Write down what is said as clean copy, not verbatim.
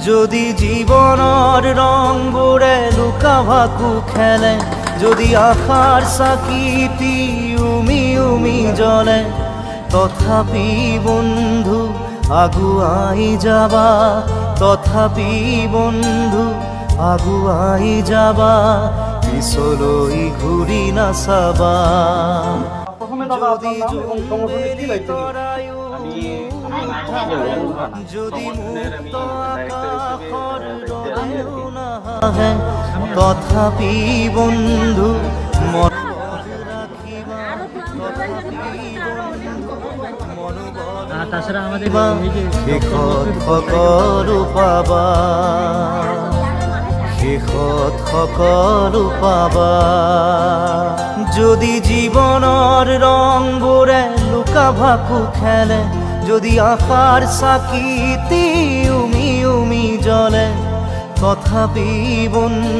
যদি জীবনৰ ৰংবোৰে লুকা ভাকু খেলে, যদি আশাৰ চাকিটি উমি উমি জ্বলে, তথাপি বন্ধু আগুৱাই যাবা, তথাপি বন্ধু আগুৱাই যাবা, পিছলৈ ঘূৰি নাচাবা। যদি জোনবেলি তৰায়ো যদি মুক্ত আকাশৰ দৰেও নাহে, তথাপি বন্ধু মনোবল ৰাখিবা, তাছাড়া আমাদের শেষত সকলো পাবা, শেষত সকলো পাবা। যদি জীৱনৰ ৰংবোৰে লুকা ভাকু খেলে, যদি আশাৰ চাকিটি উমি উমি জ্বলে, তথাপি বন্ধু